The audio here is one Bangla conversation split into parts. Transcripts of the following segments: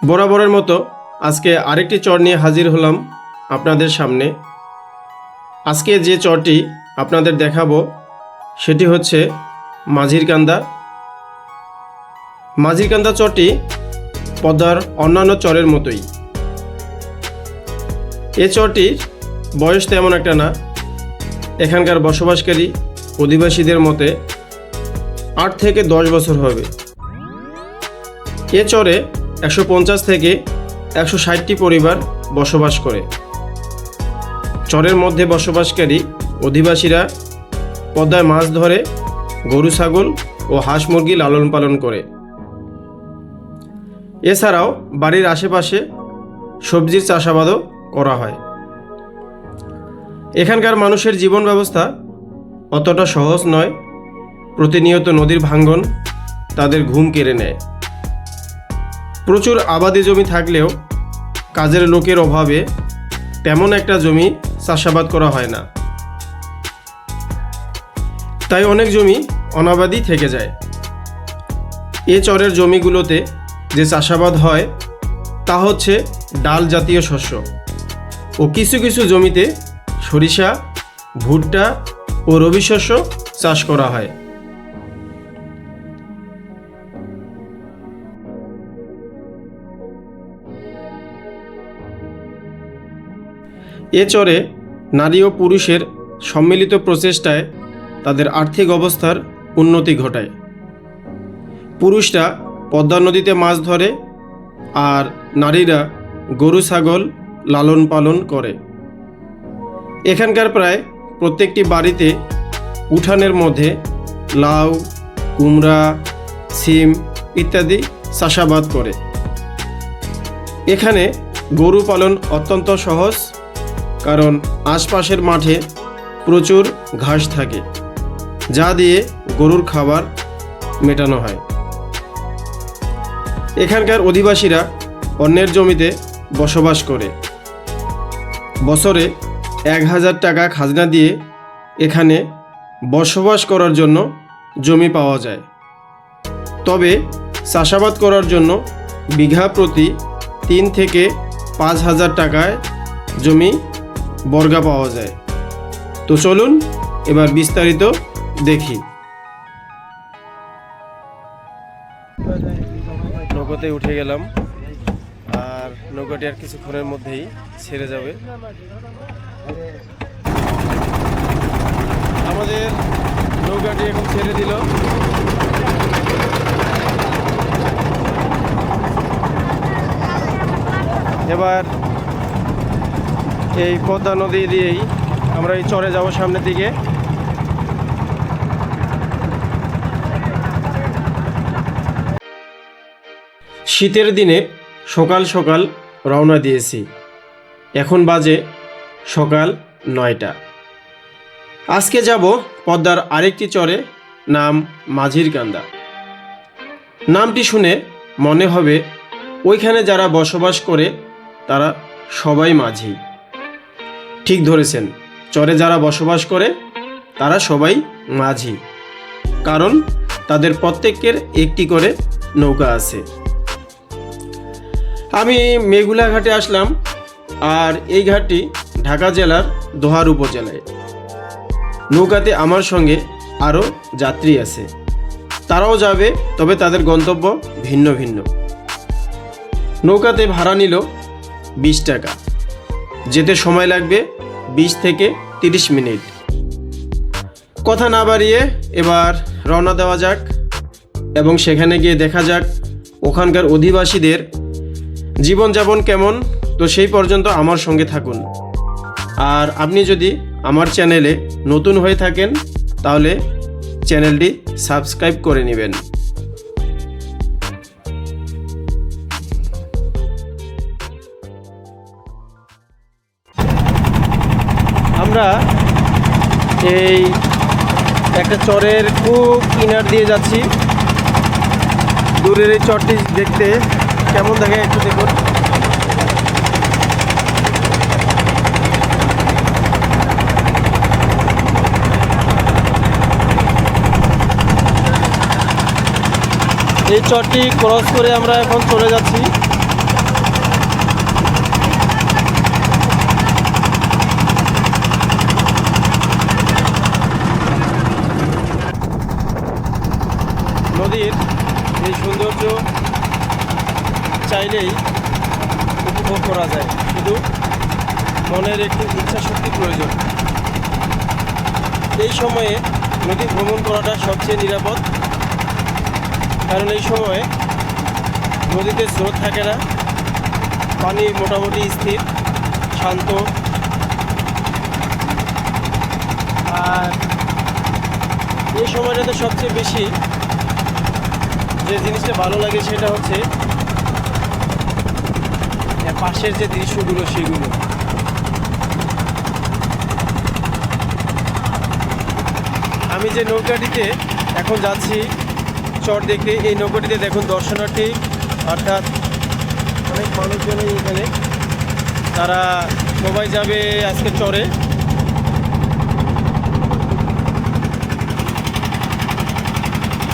বরাবরের মতো আজকে আরেকটি চর নিয়ে হাজির হলাম আপনাদের সামনে। আজকে যে চরটি আপনাদের দেখাবো সেটি হচ্ছে মাঝিরকান্দা। মাঝিরকান্দা চরটি পদ্মার অন্যান্য চরের মতোই। এ চরটির বয়স তেমন একটা না। এখানকার বসবাসকারী অধিবাসীদের মতে 8 থেকে 10 বছর হবে। এ চরে 150 থেকে 160টি পরিবার বসবাস করে। চরের মধ্যে বসবাসকারী অধিবাসীরা পদ্মায় মাছ ধরে, গরু ছাগল ও হাঁস মুরগি লালন পালন করে। এছাড়াও বাড়ির আশেপাশে সবজির চাষাবাদও করা হয়। এখানকার মানুষের জীবন ব্যবস্থা অতটা সহজ নয়। প্রতিনিয়ত নদীর ভাঙ্গন তাদের ঘুম কেড়ে নেয়। প্রচুর আবাদি জমি থাকলেও কাজের লোকের অভাবে তেমন একটা জমি চাষাবাদ করা হয় না। তাই অনেক জমি অনাবাদি থেকে যায়। এ চরের জমিগুলোতে যে চাষাবাদ হয় তা হচ্ছে ডাল জাতীয় শস্য ও কিছু কিছু জমিতে সরিষা, ভুট্টা ও রবি শস্য চাষ করা হয়। এ চরে নারী ও পুরুষের সম্মিলিত প্রচেষ্টায় তাদের আর্থিক অবস্থার উন্নতি ঘটায়। পুরুষরা পদ্মা নদীতে মাছ ধরে আর নারীরা গরু ছাগল লালন পালন করে। এখানকার প্রায় প্রত্যেকটি বাড়িতে উঠানের মধ্যে লাউ, কুমড়া, সিম ইত্যাদি চাষাবাদ করে। এখানে গরু পালন অত্যন্ত সহজ, কারণ আশপাশের মাঠে প্রচুর ঘাস থাকে যা দিয়ে গরুর খাবার মেটানো হয়। এখানকার অধিবাসীরা অন্যের জমিতে বসবাস করে। বছরে 1000 টাকা খাজনা দিয়ে এখানে বসবাস করার জন্য জমি পাওয়া যায়। তবে চাষাবাদ করার জন্য বিঘা প্রতি 3 থেকে 5000 টাকায় জমি বর্গা পাওয়া যায়। তো চলুন এবার বিস্তারিত দেখি। নৌকাতে উঠে গেলাম, আর নৌকাটি আর কিছুক্ষণের মধ্যেই ছেড়ে যাবে। আমাদের নৌকাটি এখন ছেড়ে দিল। এবার এই পদ্মা নদী দিয়েই আমরা এই চরে যাব সামনের দিকে। শীতের দিনে সকাল সকাল রওনা দিয়েছি। এখন বাজে সকাল 9টা। আজকে যাব পদ্মার আরেকটি চরে, নাম মাঝিরকান্দা। নামটি শুনে মনে হবে ওইখানে যারা বসবাস করে তারা সবাই মাঝি। ঠিক ধরেছেন, চরে যারা বসবাস করে তারা সবাই মাঝি, কারণ তাদের প্রত্যেকের একটি করে নৌকা আছে। আমি মেঘুলা ঘাটে আসলাম, আর এই ঘাটটি ঢাকা জেলার দোহার উপজেলায়। নৌকাতে আমার সঙ্গে আরও যাত্রী আছে, তারাও যাবে, তবে তাদের গন্তব্য ভিন্ন ভিন্ন। নৌকাতে ভাড়া নিল 20 টাকা। যেতে সময় লাগবে 20 থেকে 30 মিনিট। কথা না বাড়িয়ে এবার রওনা দেওয়া যাক এবং সেখানে গিয়ে দেখা যাক ওখানকার অধিবাসীদের জীবনযাপন কেমন। তো সেই পর্যন্ত আমার সঙ্গে থাকুন। আর আপনি যদি আমার চ্যানেলে নতুন হয়ে থাকেন তাহলে চ্যানেলটি সাবস্ক্রাইব করে নেবেন। আমরা এই একটা চরের খুব কিনার দিয়ে যাচ্ছি। দূরের এই চরটি দেখতে কেমন দেখে একটু দেখুন। এই চরটি ক্রস করে আমরা এখন চলে যাচ্ছি নদীর এই সৌন্দর্য চাইলেই উপভোগ করা যায়, শুধু মনের একটু ইচ্ছা শক্তি প্রয়োজন। এই সময়ে নদী ভ্রমণ করাটা সবচেয়ে নিরাপদ, কারণ এই সময়ে নদীতে স্রোত থাকে না, পানি মোটামুটি স্থির শান্ত। আর এই সময়টাতে সবচেয়ে বেশি যে জিনিসটা ভালো লাগে সেটা হচ্ছে পাশের যে দৃশ্যগুলো সেগুলো। আমি যে নৌকাটিতে এখন যাচ্ছি চর দেখতে, এই নৌকাটিতে দেখুন দর্শনার্থী অর্থাৎ অনেক মানুষজনই এখানে, তারা সবাই যাবে আজকে চরে।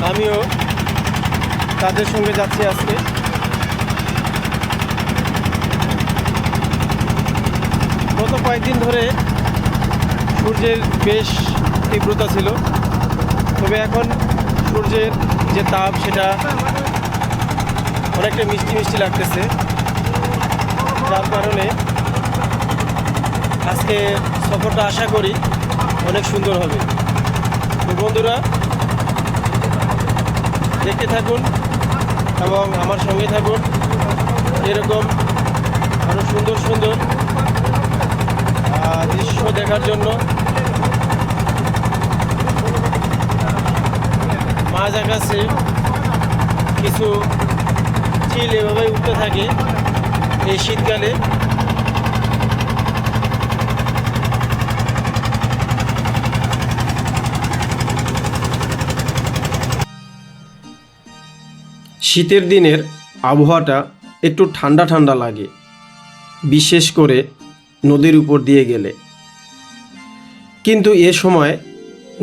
আমিও তাদের সঙ্গে যাচ্ছি আজকে। গত কয়েকদিন ধরে সূর্যের বেশ তীব্রতা ছিল, তবে এখন সূর্যের যে তাপ সেটা অনেকটা মিষ্টি মিষ্টি লাগতেছে, যার কারণে আজকে সফরটা আশা করি অনেক সুন্দর হবে। তো বন্ধুরা, দেখতে থাকুন এবং আমার সঙ্গে থাকুন, এরকম আরও সুন্দর সুন্দর দৃশ্য দেখার জন্য। মাঝ আকাশে কিছু চিল এভাবে উঠতে থাকে এই শীতকালে। শীতের দিনের আবহাওয়াটা একটু ঠান্ডা ঠান্ডা লাগে, বিশেষ করে নদীর উপর দিয়ে গেলে। কিন্তু এ সময়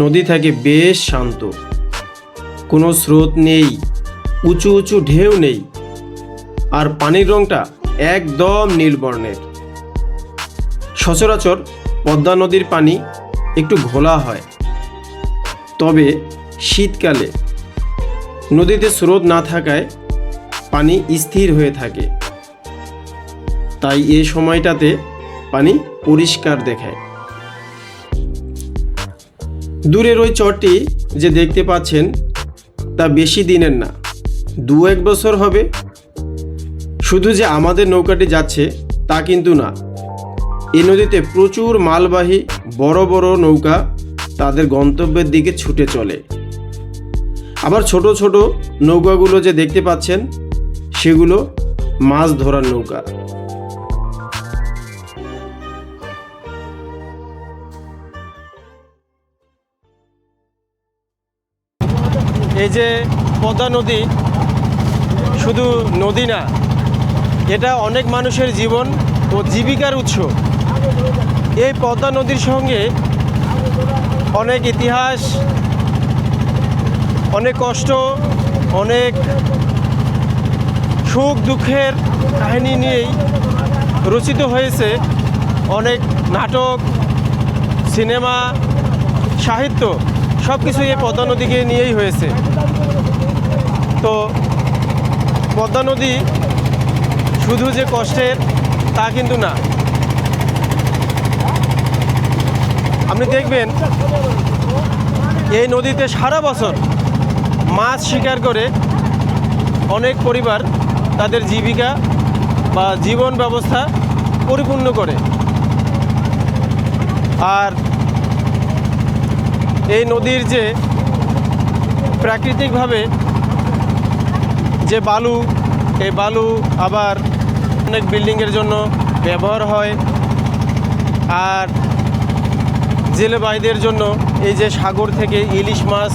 নদী থাকে বেশ শান্ত, কোনো স্রোত নেই, উঁচু উঁচু ঢেউ নেই, আর পানির রঙটা একদম নীল বর্ণের। সচরাচর পদ্মা নদীর পানি একটু ঘোলা হয়, তবে শীতকালে নদীতে স্রোত না থাকায় পানি স্থির হয়ে থাকে, তাই এই সময়টাতে পানি পরিষ্কার দেখায়। দূরের ওই চরটি যে দেখতে পাচ্ছেন তা বেশি দিনের না, 2-1 বছর হবে। শুধু যে আমাদের নৌকাটি যাচ্ছে তা কিন্তু না, এই নদীতে প্রচুর মালবাহী বড় বড় নৌকা তাদের গন্তব্যের দিকে ছুটে চলে। আবার ছোট ছোট নৌকাগুলো যে দেখতে পাচ্ছেন সেগুলো মাছ ধরার নৌকা। এই যে পদ্মা নদী শুধু নদী না, এটা অনেক মানুষের জীবন ও জীবিকার উৎস। এই পদ্মা নদীর সঙ্গে অনেক ইতিহাস, অনেক কষ্ট, অনেক সুখ দুঃখের কাহিনী নিয়েই রচিত হয়েছে অনেক নাটক, সিনেমা, সাহিত্য, সব কিছুই এই পদ্মা নদীকে নিয়েই হয়েছে। তো পদ্মা নদী শুধু যে কষ্টের তা কিন্তু না। আপনি দেখবেন এই নদীতে সারা বছর মাছ শিকার করে অনেক পরিবার তাদের জীবিকা বা জীবন ব্যবস্থা পরিপূর্ণ করে। আর এই নদীর যে প্রাকৃতিকভাবে যে বালু, এই বালু আবার অনেক বিল্ডিংয়ের জন্য ব্যবহার হয়। আর জেলে ভাইদের জন্য এই যে সাগর থেকে ইলিশ মাছ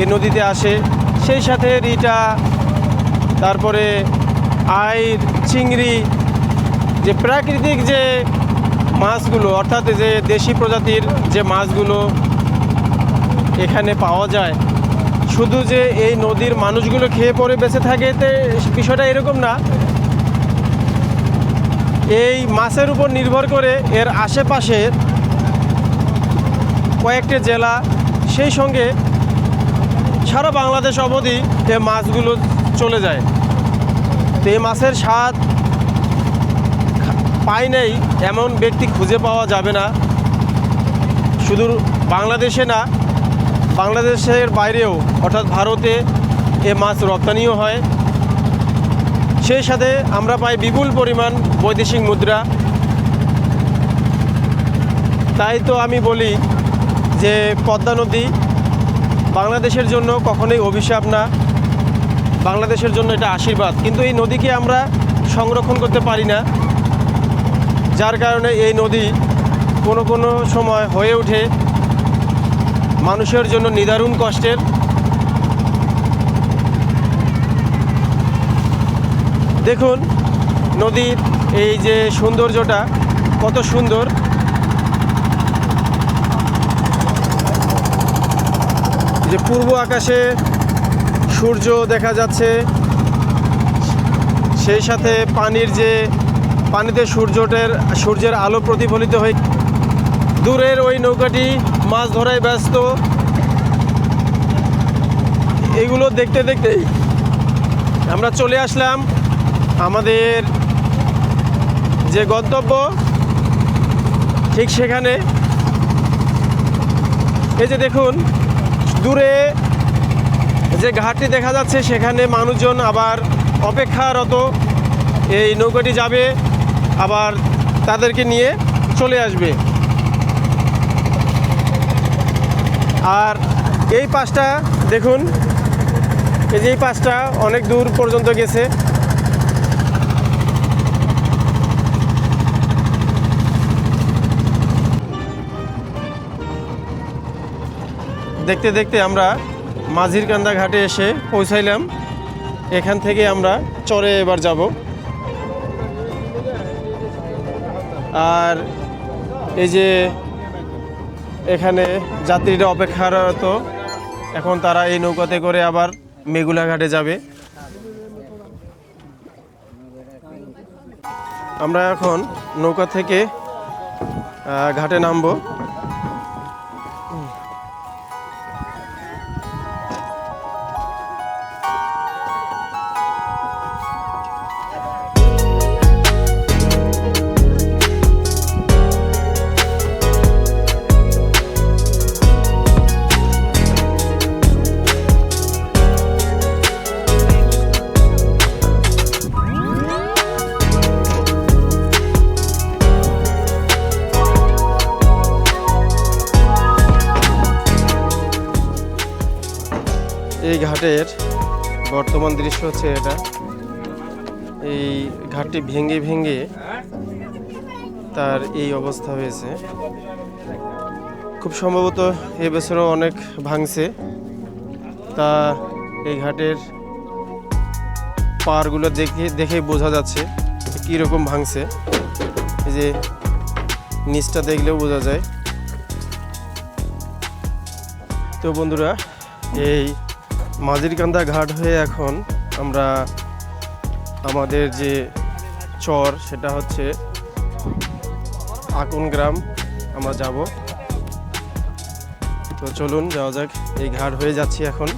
এই নদীতে আসে, সেই সাথে রিটা, তারপরে আইড়, চিংড়ি, যে প্রাকৃতিক যে মাছগুলো অর্থাৎ যে দেশি প্রজাতির যে মাছগুলো এখানে পাওয়া যায়, শুধু যে এই নদীর মানুষগুলো খেয়ে পরে বেঁচে থাকে বিষয়টা এরকম না। এই মাছের উপর নির্ভর করে এর আশেপাশের কয়েকটি জেলা, সেই সঙ্গে সারা বাংলাদেশ অবধি এই মাছগুলো চলে যায়। তো এই মাছের স্বাদ পাই নাই এমন ব্যক্তি খুঁজে পাওয়া যাবে না। শুধু বাংলাদেশে না, বাংলাদেশের বাইরেও অর্থাৎ ভারতে এ মাছ রপ্তানিও হয়। সেই সাথে আমরা পাই বিপুল পরিমাণ বৈদেশিক মুদ্রা। তাই তো আমি বলি যে পদ্মা নদী বাংলাদেশের জন্য কখনোই অভিশাপ না, বাংলাদেশের জন্য এটা আশীর্বাদ। কিন্তু এই নদীকে আমরা সংরক্ষণ করতে পারি না, যার কারণে এই নদী কোনো কোনো সময় হয়ে ওঠে মানুষের জন্য নিদারুণ কষ্টের। দেখুন নদীর এই যে সৌন্দর্যটা কত সুন্দর। যে পূর্ব আকাশে সূর্য দেখা যাচ্ছে, সেই সাথে পানিতে সূর্যের আলো প্রতিফলিত হয়ে দূরের ওই নৌকাটি মাছ ধরায় ব্যস্ত। এগুলো দেখতে দেখতেই আমরা চলে আসলাম আমাদের যে গন্তব্য, ঠিক সেখানে। এই যে দেখুন দূরে যে ঘাটটি দেখা যাচ্ছে, সেখানে মানুষজন আবার অপেক্ষারত। এই নৌকাটি যাবে, আবার তাদেরকে নিয়ে চলে আসবে। আর এই পাশটা দেখুন, এই যে এই পাশটা অনেক দূর পর্যন্ত গেছে। দেখতে দেখতে আমরা মাঝিরকান্দা ঘাটে এসে পৌঁছাইলাম। এখান থেকে আমরা চরে এবার যাব। আর এই যে এখানে যাত্রীরা অপেক্ষারত, এখন তারা এই নৌকাতে করে আবার মেগুলা ঘাটে যাবে। আমরা এখন নৌকা থেকে ঘাটে নামবো। এই ঘাটের বর্তমান দৃশ্য হচ্ছে এটা। এই ঘাটটি ভেঙে ভেঙে তার এই অবস্থা হয়েছে। খুব সম্ভবত এবছরও অনেক ভাঙছে। তা এই ঘাটের পাড়গুলো দেখেই বোঝা যাচ্ছে কীরকম ভাঙছে। এই যে নিচটা দেখলেও বোঝা যায়। তো বন্ধুরা, এই মাঝিরকান্দা ঘাট হয়ে এখন আমরা আমাদের যে চর, সেটা হচ্ছে আকন গ্রাম, আমরা যাব। তো চলুন যাওয়া যাক। এই ঘাট হয়ে যাচ্ছি এখন।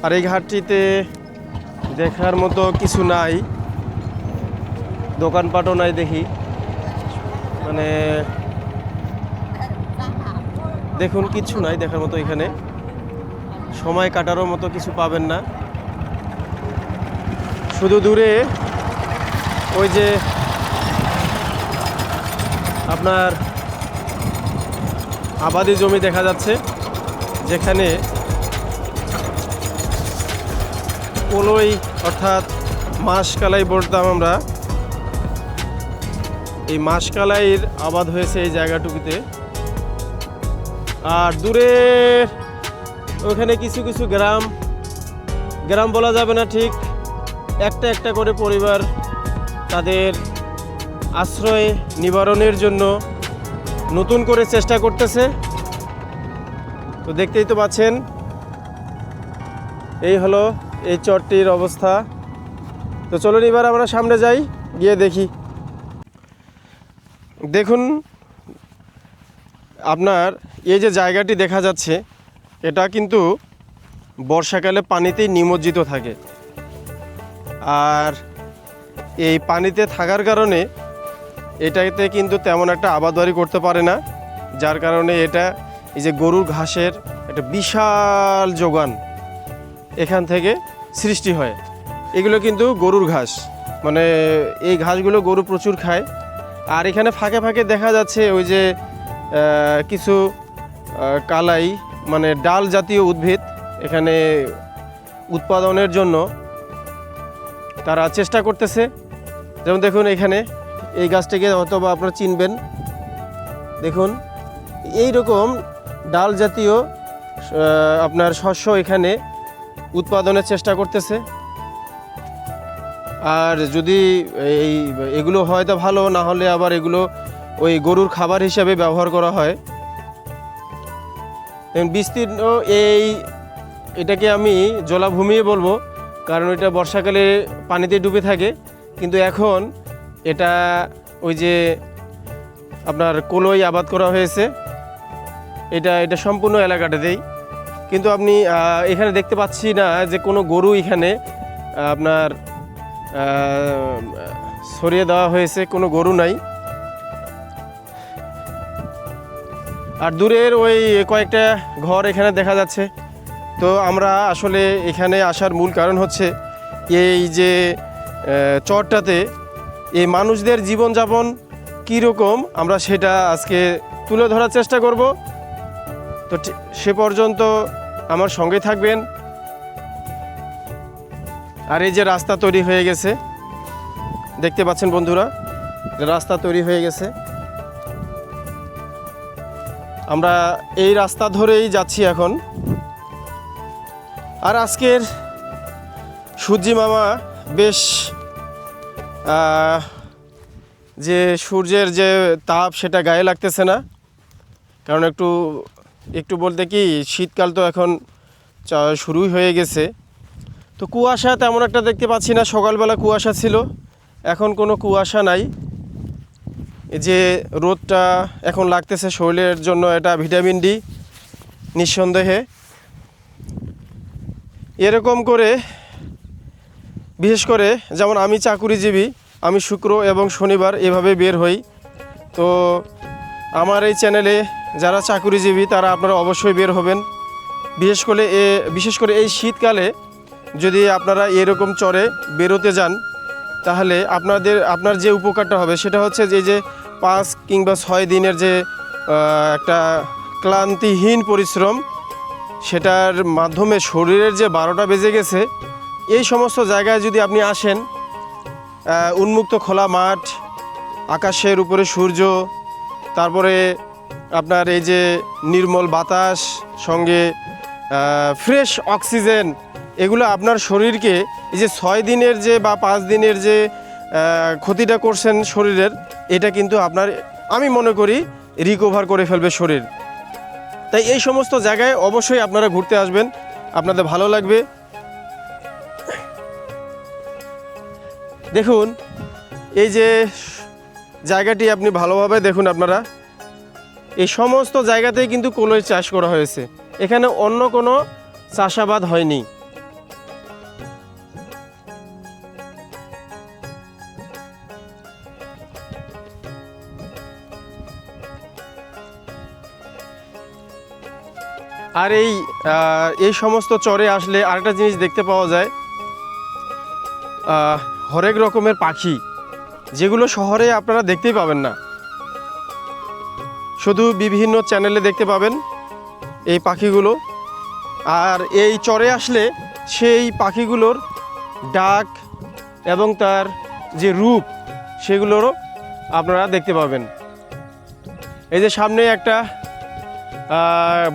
আর এই ঘাটটিতে দেখার মতো কিছু নাই, দোকানপাটও নাই দেখি। মানে দেখুন কিছু নাই দেখার মতো এখানে। সময় কাটারও মতো কিছু পাবেন না। শুধু দূরে ওই যে আপনার আবাদি জমি দেখা যাচ্ছে, যেখানে কলই অর্থাৎ মাসকালাই বলতাম আমরা। এই মাসকালাইয়ের আবাদ হয়েছে এই জায়গাটুকুতে। আর দূরে ওখানে কিছু কিছু গ্রাম বলা যাবে না ঠিক, একটা একটা করে পরিবার তাদের আশ্রয় নিবারণের জন্য নতুন করে চেষ্টা করতেছে। তো দেখতেই তো পাচ্ছেন, এই হলো এই চরটির অবস্থা। তো চলুন এবার আমরা সামনে যাই, গিয়ে দেখি। দেখুন আপনার এই যে জায়গাটি দেখা যাচ্ছে, এটা কিন্তু বর্ষাকালে পানিতেই নিমজ্জিত থাকে। আর এই পানিতে থাকার কারণে এটাতে কিন্তু তেমন একটা আবাদবাড়ি করতে পারে না, যার কারণে এটা এই যে গরুর ঘাসের একটা বিশাল যোগান এখান থেকে সৃষ্টি হয়। এগুলো কিন্তু গরুর ঘাস, মানে এই ঘাসগুলো গরু প্রচুর খায়। আর এখানে ফাঁকে ফাঁকে দেখা যাচ্ছে ওই যে কিছু কালাই, মানে ডাল জাতীয় উদ্ভিদ এখানে উৎপাদনের জন্য তারা চেষ্টা করতেছে। যেমন দেখুন এখানে এই গাছটিকে হয়তো বা আপনারা চিনবেন, দেখুন এই রকম ডাল জাতীয় আপনার শস্য এখানে উৎপাদনের চেষ্টা করতেছে। আর যদি এগুলো হয় তো ভালো, না হলে আবার এগুলো ওই গরুর খাবার হিসাবে ব্যবহার করা হয়। বিস্তীর্ণ এটাকে আমি জলাভূমি বলবো, কারণ এটা বর্ষাকালে পানিতে ডুবে থাকে। কিন্তু এখন এটা ওই যে আপনার কলই আবাদ করা হয়েছে, এটা সম্পূর্ণ এলাকাটাতেই। কিন্তু আপনি এখানে দেখতে পাচ্ছি না যে কোনো গরু এখানে আপনার সরিয়ে দেওয়া হয়েছে, কোনো গরু নাই। আর দূরের ওই কয়েকটা ঘর এখানে দেখা যাচ্ছে। তো আমরা আসলে এখানে আসার মূল কারণ হচ্ছে এই যে চরটাতে এই মানুষদের জীবনযাপন কীরকম আমরা সেটা আজকে তুলে ধরার চেষ্টা করব। তো সে পর্যন্ত আমার সঙ্গে থাকবেন। আর এই যে রাস্তা তৈরি হয়ে গেছে, দেখতে পাচ্ছেন বন্ধুরা, রাস্তা তৈরি হয়ে গেছে। আমরা এই রাস্তা ধরেই যাচ্ছি এখন। আর আজকের সূর্যি মামা বেশ যে সূর্যের যে তাপ সেটা গায়ে লাগতেছে না, কারণ একটু বলতে কি শীতকাল তো এখন শুরুই হয়ে গেছে। তো কুয়াশা তেমন একটা দেখতে পাচ্ছি না। সকালবেলা কুয়াশা ছিল, এখন কোনো কুয়াশা নাই। এই যে রোদটা এখন লাগতেছে শরীরের জন্য, এটা ভিটামিন ডি নিঃসন্দেহে। এরকম করে বিশেষ করে যেমন আমি চাকুরিজীবী, আমি শুক্র এবং শনিবার এভাবে বের হই। তো আমার এই চ্যানেলে যারা চাকুরিজীবী তারা আপনারা অবশ্যই বের হবেন। বিশেষ করে এই শীতকালে যদি আপনারা এরকম চরে বেরোতে যান, তাহলে আপনার যে উপকারটা হবে সেটা হচ্ছে যে 5 কিংবা 6 দিনের যে একটা ক্লান্তিহীন পরিশ্রম, সেটার মাধ্যমে শরীরের যে 12টা বেজে গেছে, এই সমস্ত জায়গায় যদি আপনি আসেন, উন্মুক্ত খোলা মাঠ, আকাশের উপরে সূর্য, তারপরে আপনার এই যে নির্মল বাতাস, সঙ্গে ফ্রেশ অক্সিজেন, এগুলো আপনার শরীরকে এই যে 6 দিনের যে বা 5 দিনের যে ক্ষতিটা করছেন শরীরের, এটা কিন্তু আমি মনে করি রিকভার করে ফেলবে শরীর। তাই এই সমস্ত জায়গায় অবশ্যই আপনারা ঘুরতে আসবেন, আপনাদের ভালো লাগবে। দেখুন এই যে জায়গাটি আপনি ভালোভাবে দেখুন, আপনারা এই সমস্ত জায়গাতেই কিন্তু কলই চাষ করা হয়েছে, এখানে অন্য কোনো চাষাবাদ হয়নি। আর এই সমস্ত চরে আসলে আরেকটা জিনিস দেখতে পাওয়া যায়, হরেক রকমের পাখি, যেগুলো শহরে আপনারা দেখতেই পাবেন না, শুধু বিভিন্ন চ্যানেলে দেখতে পাবেন এই পাখিগুলো। আর এই চরে আসলে সেই পাখিগুলোর ডাক এবং তার যে রূপ, সেগুলোরও আপনারা দেখতে পাবেন। এই যে সামনে একটা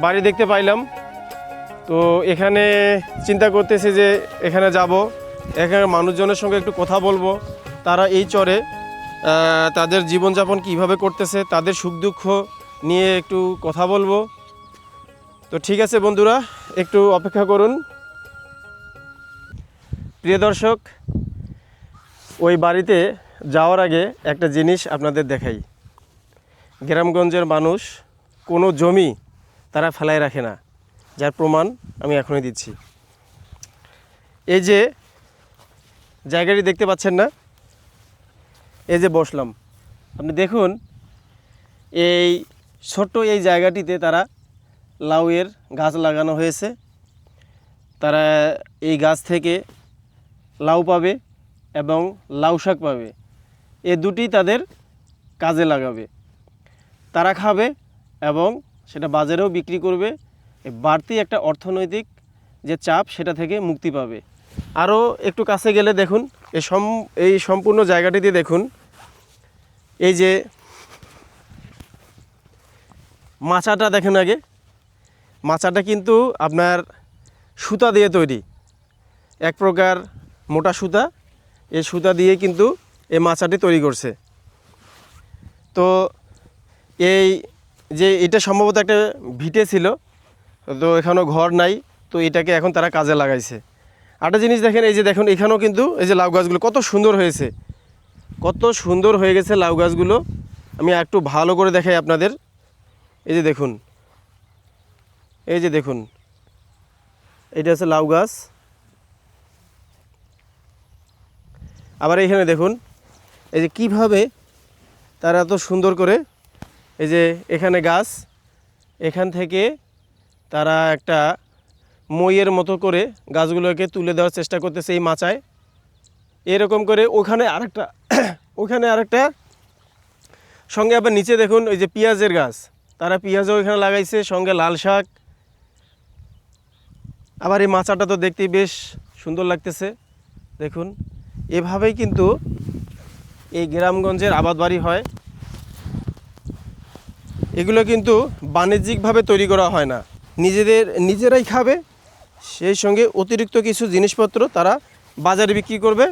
বাড়ি দেখতে পাইলাম, তো এখানে চিন্তা করতেছি যে এখানে যাব, এখানে মানুষজনের সঙ্গে একটু কথা বলবো, তারা এই চরে তাদের জীবনযাপন কিভাবে করতেছে, তাদের সুখ দুঃখ নিয়ে একটু কথা বলবো। তো ঠিক আছে বন্ধুরা, একটু অপেক্ষা করুন। প্রিয় দর্শক, ওই বাড়িতে যাওয়ার আগে একটা জিনিস আপনাদের দেখাই। গ্রামগঞ্জের মানুষ কোনো জমি তারা ফেলায় রাখে না, যার প্রমাণ আমি এখনই দিচ্ছি। এই যে জায়গাটি দেখতে পাচ্ছেন না, এই যে বসলাম, আপনি দেখুন এই ছোট্ট এই জায়গাটিতে তারা লাউয়ের গাছ লাগানো হয়েছে। তারা এই গাছ থেকে লাউ পাবে এবং লাউ শাক পাবে, এ দুটি তাদের কাজে লাগাবে। তারা খাবে এবং সেটা বাজারেও বিক্রি করবে। বাড়তি একটা অর্থনৈতিক যে চাপ সেটা থেকে মুক্তি পাবে। আরও একটু কাছে গেলে দেখুন এই সম্পূর্ণ জায়গাটিতে দেখুন এই যে মাচাটা দেখুন। আগে মাচাটা কিন্তু আপনার সুতা দিয়ে তৈরি, এক প্রকার মোটা সুতা, এই সুতা দিয়ে কিন্তু এই মাচাটি তৈরি করছে। তো এই যে এটা সম্ভবত একটা ভিটে ছিল, তো এখানেও ঘর নাই, তো এটাকে এখন তারা কাজে লাগাইছে। আরেকটা জিনিস দেখেন, এই যে দেখুন এখানেও কিন্তু এই যে লাউ গাছগুলো কত সুন্দর হয়েছে, কত সুন্দর হয়ে গেছে লাউ গাছগুলো। আমি একটু ভালো করে দেখাই আপনাদের। এই যে দেখুন, এই যে দেখুন, এটা হচ্ছে লাউ গাছ। আবার এখানে দেখুন এই যে কিভাবে তারা এত সুন্দর করে, এই যে এখানে গাছ, এখান থেকে তারা একটা মইয়ের মতো করে গাছগুলোকে তুলে দেওয়ার চেষ্টা করতেছে এই মাচায়। এরকম করে ওখানে আরেকটা সঙ্গে আবার নিচে দেখুন ওই যে পেঁয়াজের গাছ, তারা পেঁয়াজও এখানে লাগাইছে, সঙ্গে লাল শাক। আবার এই মাচাটা তো দেখতেই বেশ সুন্দর লাগতেছে। দেখুন এভাবেই কিন্তু এই গ্রামগঞ্জের আবাদ বাড়ি হয়। এগুলো কিন্তু বাণিজ্যিকভাবে তৈরি করা হয় না, নিজেরাই খাবে, সেই সঙ্গে অতিরিক্ত কিছু জিনিসপত্র তারা বাজারে বিক্রি করবে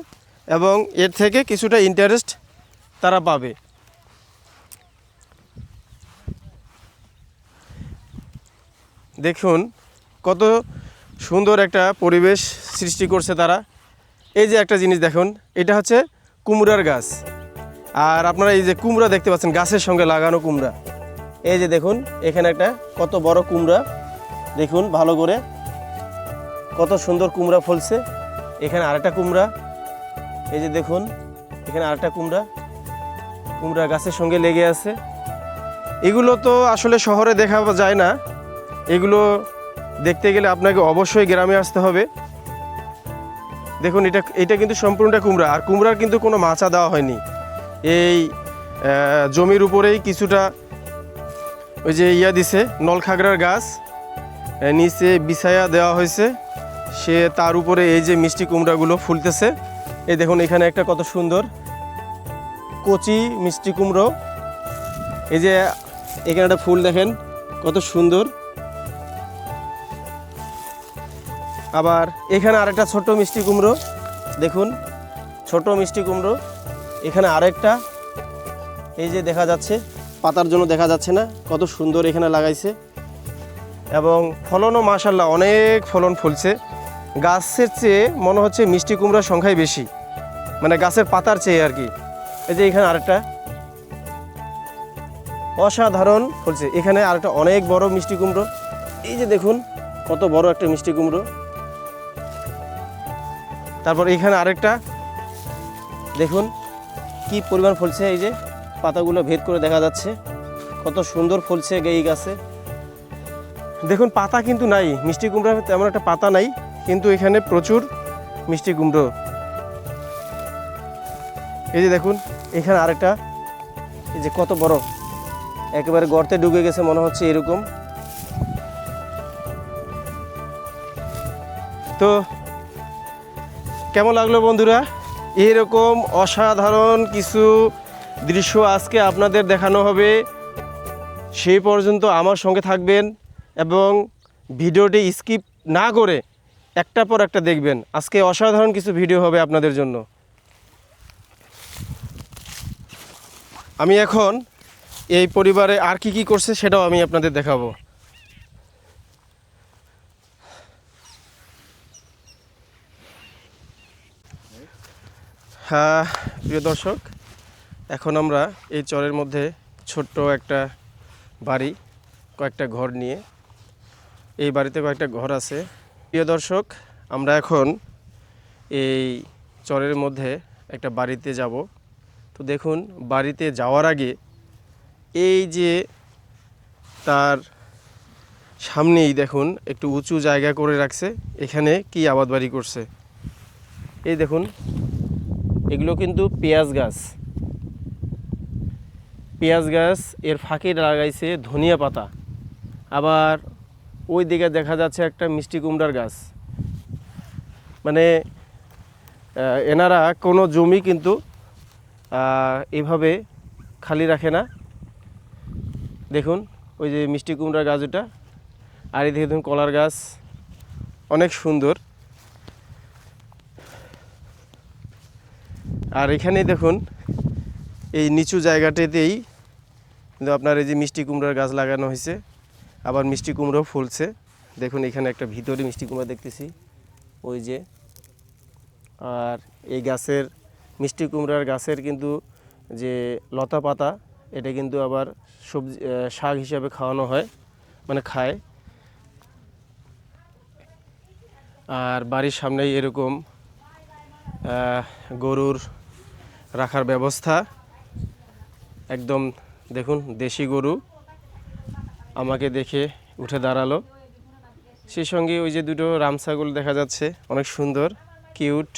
এবং এর থেকে কিছুটা ইন্টারেস্ট তারা পাবে। দেখুন কত সুন্দর একটা পরিবেশ সৃষ্টি করছে তারা। এই যে একটা জিনিস দেখুন, এটা হচ্ছে কুমড়ার গাছ। আর আপনারা এই যে কুমড়া দেখতে পাচ্ছেন, গাছের সঙ্গে লাগানো কুমড়া। এই যে দেখুন এখানে একটা কত বড় কুমড়া, দেখুন ভালো করে কত সুন্দর কুমড়া ফলছে। এখানে আরেকটা কুমড়া, এই যে দেখুন এখানে আরেকটা কুমড়া গাছের সঙ্গে লেগে আছে। এগুলো তো আসলে শহরে দেখা যায় না, এগুলো দেখতে গেলে আপনাকে অবশ্যই গ্রামে আসতে হবে। দেখুন এটা কিন্তু সম্পূর্ণটা কুমড়া, আর কুমড়ার কিন্তু কোনো মাচা দেওয়া হয়নি। এই জমির উপরেই কিছুটা ওই যে দিছে নলখাগড়ার গাছ নিচে বিছায়া দেওয়া হয়েছে, সে তার উপরে এই যে মিষ্টি কুমড়াগুলো ফুলতেছে। এই দেখুন এখানে একটা কত সুন্দর কচি মিষ্টি কুমড়ো, এই যে এখানে একটা ফুল দেখেন কত সুন্দর। আবার এখানে আরেকটা ছোট মিষ্টি কুমড়ো, দেখুন ছোট মিষ্টি কুমড়ো। এখানে আরেকটা, এই যে দেখা যাচ্ছে, পাতার জন্য দেখা যাচ্ছে না, কত সুন্দর এখানে লাগাইছে। এবং ফলনও মাশাআল্লাহ অনেক ফলন ফলছে। গাছের চেয়ে মনে হচ্ছে মিষ্টি কুমড়ার সংখ্যাই বেশি, মানে গাছের পাতার চেয়ে আর কি। এই যে এখানে আরেকটা অসাধারণ ফলছে। এখানে আরেকটা অনেক বড় মিষ্টি কুমড়ো, এই যে দেখুন কত বড় একটা মিষ্টি কুমড়ো। তারপর এখানে আরেকটা দেখুন কি পরিমাণ ফলছে, এই যে পাতাগুলো ভেদ করে দেখা যাচ্ছে কত সুন্দর ফলছে এই গাছে। দেখুন পাতা কিন্তু নাই, মিষ্টি কুমড়া তেমন একটা পাতা নাই, কিন্তু এখানে প্রচুর মিষ্টি কুমড়ো। এই যে দেখুন এখানে আরেকটা, এই যে কত বড়, একেবারে গর্তে ঢুকে গেছে মনে হচ্ছে এরকম। তো কেমন লাগলো বন্ধুরা? এরকম অসাধারণ কিছু দৃশ্য আজকে আপনাদের দেখানো হবে। সেই পর্যন্ত আমার সঙ্গে থাকবেন এবং ভিডিওটি স্কিপ না করে একটার পর একটা দেখবেন। আজকে অসাধারণ কিছু ভিডিও হবে আপনাদের জন্য। আমি এখন এই পরিবারে আর কি করছে সেটাও আমি আপনাদের দেখাবো। হ্যাঁ প্রিয় দর্শক, এখন আমরা এই চরের মধ্যে ছোট্ট একটা বাড়ি, কয়েকটা ঘর নিয়ে, এই বাড়িতে কয়েকটা ঘর আছে। প্রিয় দর্শক, আমরা এখন এই চরের মধ্যে একটা বাড়িতে যাব। তো দেখুন বাড়িতে যাওয়ার আগে এই যে তার সামনেই দেখুন একটু উঁচু জায়গা করে রাখছে, এখানে কি আবাদ বাড়ি করছে। এই দেখুন এগুলো কিন্তু পেঁয়াজ গাছ, পেঁয়াজ গাছ, এর ফাঁকে লাগাইছে ধনিয়া পাতা। আবার ওই দিকে দেখা যাচ্ছে একটা মিষ্টি কুমড়ার গাছ। মানে এনারা কোনো জমি কিন্তু এভাবে খালি রাখে না। দেখুন ওই যে মিষ্টি কুমড়ার গাছ ওটা, আর এই দেখুন কলার গাছ, অনেক সুন্দর। আর এখানে দেখুন এই নিচু জায়গাটাতেই কিন্তু আপনার এই যে মিষ্টি কুমড়ার গাছ লাগানো হয়েছে, আবার মিষ্টি কুমড়াও ফুলছে। দেখুন এখানে একটা ভিতরে মিষ্টি কুমড়া দেখতেছি ওই যে। আর এই গাছের মিষ্টি কুমড়ার গাছের কিন্তু যে লতা পাতা, এটা কিন্তু আবার সবজি শাক হিসাবে খাওয়ানো হয়, মানে খায়। আর বাড়ির সামনেই এরকম গরুর রাখার ব্যবস্থা, একদম দেখুন দেশি গরু আমাকে দেখে উঠে দাঁড়ালো। সেই সঙ্গে ওই যে দুটো রাম ছাগল দেখা যাচ্ছে, অনেক সুন্দর কিউট।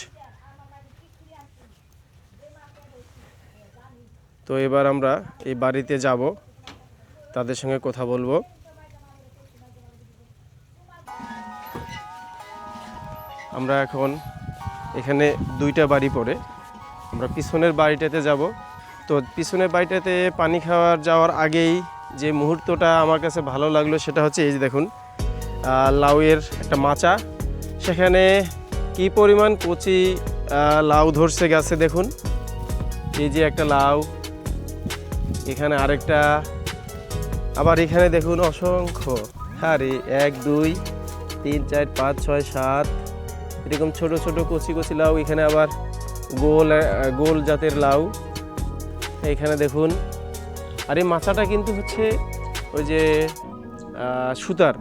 তো এবার আমরা এই বাড়িতে যাব, তাদের সঙ্গে কথা বলবো। আমরা এখন এখানে দুইটা বাড়ি পড়ে, আমরা পিছনের বাড়িটাতে যাব। তো পিছনের বাড়িটাতে পানি খাওয়ার যাওয়ার আগেই যে মুহূর্তটা আমার কাছে ভালো লাগলো সেটা হচ্ছে এই যে দেখুন লাউয়ের একটা মাচা, সেখানে কি পরিমাণ কচি লাউ ধরছে গাছে। দেখুন এই যে একটা লাউ, এখানে আরেকটা, আবার এখানে দেখুন অসংখ্য, আরে 1 2 3 4 5 6 7 এরকম ছোট ছোট কচি কচি লাউ। এখানে আবার গোল জাতের লাউ এখানে দেখুন। আর এই মাচাটা কিন্তু হচ্ছে ওই যে সুতার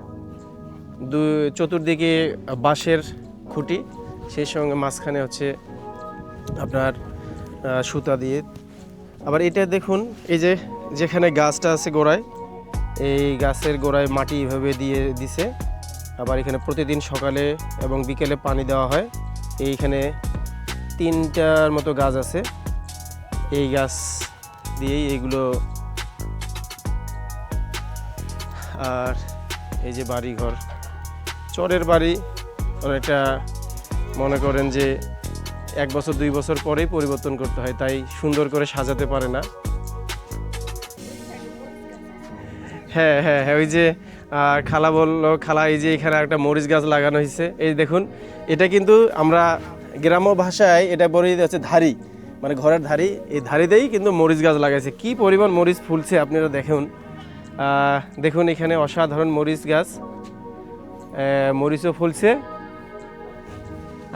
চতুর্দিকে বাঁশের খুঁটি, সেই সঙ্গে মাঝখানে হচ্ছে আপনার সুতা দিয়ে। আবার এটা দেখুন এই যে যেখানে গাছটা আছে গোড়ায়, এই গাছের গোড়ায় মাটি এভাবে দিয়ে দিছে। আবার এখানে প্রতিদিন সকালে এবং বিকেলে পানি দেওয়া হয়। এইখানে 3টার মতো গাছ আছে, এই গাছ দিয়েই এইগুলো। আর এই যে বাড়ি ঘর, চরের বাড়ি অনেকটা মনে করেন যে 1 বছর 2 বছর পরেই পরিবর্তন করতে হয়, তাই সুন্দর করে সাজাতে পারে না। হ্যাঁ হ্যাঁ হ্যাঁ, ওই যে খালা বললো, খালা এই যে এখানে একটা মরিচ গাছ লাগানো হয়েছে। এই দেখুন এটা কিন্তু আমরা গ্রাম্য ভাষায় এটা বলে হচ্ছে ধারি, মানে ঘরের ধারি, এই ধারিতেই কিন্তু মরিচ গাছ লাগাইছে। কি পরিমাণ মরিচ ফুলছে আপনারা দেখুন। দেখুন এখানে অসাধারণ মরিচ গাছ, মরিচও ফুলছে।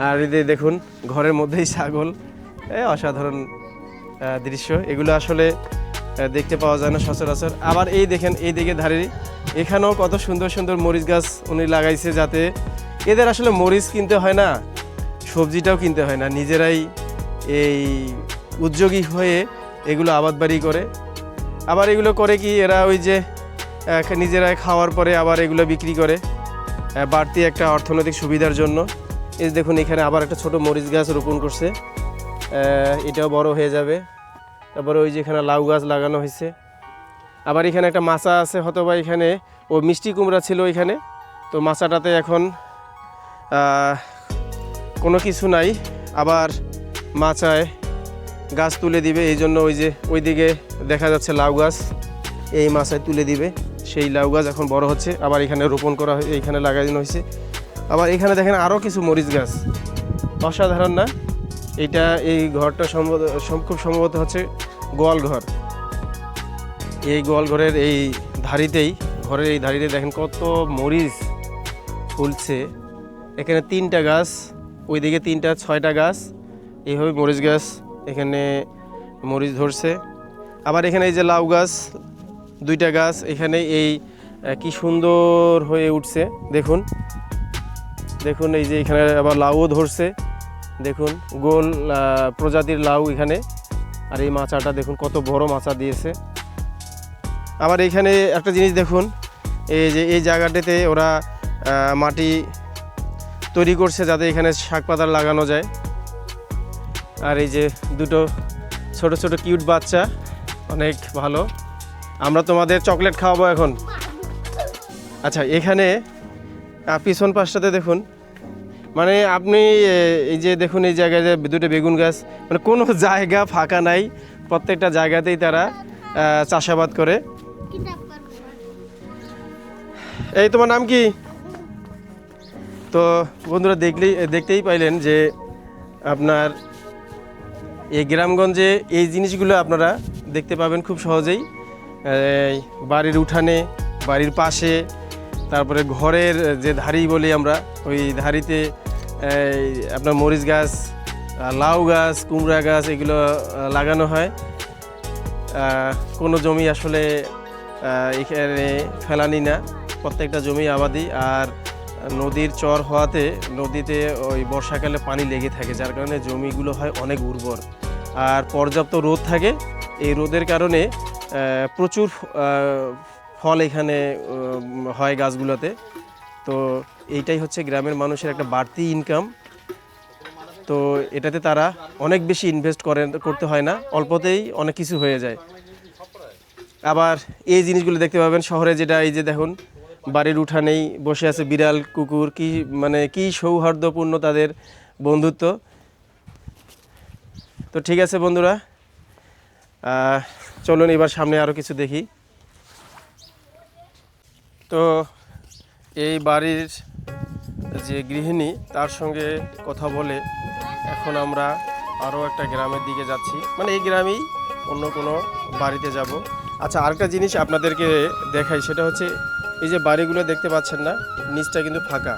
আর এই দেখুন ঘরের মধ্যেই ছাগল, অসাধারণ দৃশ্য। এগুলো আসলে দেখতে পাওয়া যায় না সচরাচর। আবার এই দেখেন এই দিকে ধারে এখানেও কত সুন্দর সুন্দর মরিচ গাছ উনি লাগাইছে, যাতে এদের আসলে মরিচ কিনতে হয় না, সবজিটাও কিনতে হয় না, নিজেরাই এই উদ্যোগী হয়ে এগুলো আবাদ বাড়ি করে। আবার এগুলো করে কি এরা ওই যে নিজেরাই খাওয়ার পরে আবার এগুলো বিক্রি করে বাড়তি একটা অর্থনৈতিক সুবিধার জন্য। এই দেখুন এখানে আবার একটা ছোট মরিচ গাছ রোপণ করছে, এটাও বড় হয়ে যাবে। তারপরে ওই যে এখানে লাউ গাছ লাগানো হয়েছে। আবার এখানে একটা মাচা আছে, হয়তো বা এখানে ও মিষ্টি কুমড়া ছিল এখানে, তো মাচাটাতে এখন কোনো কিছু নাই, আবার মাচায় গাছ তুলে দিবে। এই জন্য ওই যে ওই দিকে দেখা যাচ্ছে লাউ গাছ, এই মাচায় তুলে দিবে, সেই লাউ গাছ এখন বড় হচ্ছে। আবার এখানে রোপণ করা হয়েছে, এইখানে লাগানো হয়েছে। আবার এখানে দেখেন আরও কিছু মরিচ গাছ, অসাধারণ না? এটা এই ঘরটা খুব সম্ভবত হচ্ছে গোয়াল ঘর। এই গোয়াল ঘরের এই ধারিতেই, ঘরের এই ধারিতে দেখেন কত মরিচ ফুলছে। এখানে 3টা গাছ, ওইদিকে 3টা 6টা গাছ, এইভাবে মরিচ গাছ এখানে মরিচ ধরছে। আবার এখানে এই যে লাউ গাছ 2টা গাছ, এখানে এই কি সুন্দর হয়ে উঠছে। দেখুন দেখুন এই যে এখানে আবার লাউও ধরছে। দেখুন গোল প্রজাতির লাউ এখানে। আর এই মাচাটা দেখুন কত বড় মাচা দিয়েছে। আবার এখানে একটা জিনিস দেখুন, এই যে এই জায়গাটাতে ওরা মাটি তৈরি করছে যাতে এখানে শাক পাতা লাগানো যায়। আর এই যে দুটো ছোট ছোট কিউট বাচ্চা, অনেক ভালো। আমরা তোমাদের চকলেট খাওয়াবো এখন। আচ্ছা, এখানে পিছন পাশটাতে দেখুন, মানে আপনি এই যে দেখুন এই জায়গায় দুটো বেগুন গাছ, মানে কোনো জায়গা ফাঁকা নাই, প্রত্যেকটা জায়গাতেই তারা চাষাবাদ করে। এই তোমার নাম কি? তো বন্ধুরা দেখতেই পাইলেন যে আপনার এই গ্রামগঞ্জে এই জিনিসগুলো আপনারা দেখতে পাবেন খুব সহজেই। বাড়ির উঠানে, বাড়ির পাশে, তারপরে ঘরের যে ধারি বলি আমরা, ওই ধারিতে আপনার মরিচ গাছ, লাউ গাছ, কুমড়া গাছ এগুলো লাগানো হয়। কোনো জমি আসলে এখানে ফেলানি না, প্রত্যেকটা জমি আবাদি। আর নদীর চর হওয়াতে নদীতে ওই বর্ষাকালে পানি লেগে থাকে, যার কারণে জমিগুলো হয় অনেক উর্বর। আর পর্যাপ্ত রোদ থাকে, এই রোদের কারণে প্রচুর ফল এখানে হয় গাছগুলোতে। তো এইটাই হচ্ছে গ্রামের মানুষের একটা বাড়তি ইনকাম। তো এটাতে তারা অনেক বেশি ইনভেস্ট করতে হয় না, অল্পতেই অনেক কিছু হয়ে যায়। আবার এই জিনিসগুলো দেখতে পাবেন শহরে, যেটা এই যে দেখুন বাড়ির উঠানেই বসে আছে বিড়াল কুকুর, কি মানে কি সৌহার্দ্যপূর্ণ তাদের বন্ধুত্ব। তো ঠিক আছে বন্ধুরা, চলুন এবার সামনে আরও কিছু দেখি। তো এই বাড়ির যে গৃহিণী, তার সঙ্গে কথা বলে এখন আমরা আরও একটা গ্রামের দিকে যাচ্ছি, মানে এই গ্রামেই অন্য কোনো বাড়িতে যাব। আচ্ছা, আরেকটা জিনিস আপনাদেরকে দেখাই, সেটা হচ্ছে এই যে বাড়িগুলো দেখতে পাচ্ছেন না, নিচটা কিন্তু ফাঁকা,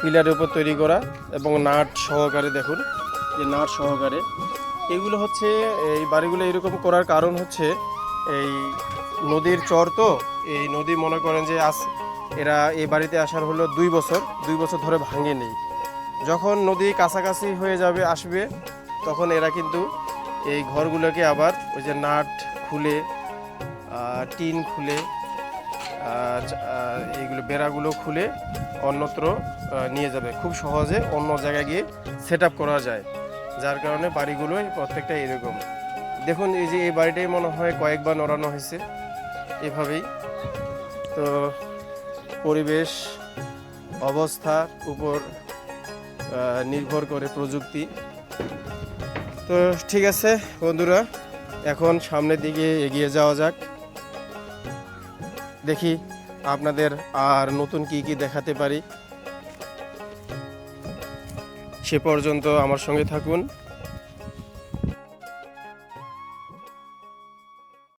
পিলারের উপর তৈরি করা এবং নাট সহকারে, দেখুন যে নাট সহকারে। এগুলো হচ্ছে এই বাড়িগুলো এরকম করার কারণ হচ্ছে এই নদীর চর, তো এই নদী মনে করেন যে এরা এই বাড়িতে আসার হলো 2 বছর ধরে ভাঙে নেই। যখন নদী কাছাকাছি হয়ে আসবে তখন এরা কিন্তু এই ঘরগুলোকে আবার ওই যে নাট খুলে, টিন খুলে, এইগুলো বেড়াগুলো খুলে অন্যত্র নিয়ে যাবে, খুব সহজে অন্য জায়গায় গিয়ে সেট আপ করা যায়। যার কারণে বাড়িগুলো প্রত্যেকটা এরকম। দেখুন এই যে এই বাড়িটাই মনে হয় কয়েকবার নড়ানো হয়েছে এভাবেই। তো পরিবেশ অবস্থার উপর নির্ভর করে প্রযুক্তি। তো ঠিক আছে বন্ধুরা, এখন সামনের দিকে এগিয়ে যাওয়া যাক, দেখি আপনাদের আর নতুন কি কি দেখাতে পারি। সে পর্যন্ত আমার সঙ্গে থাকুন।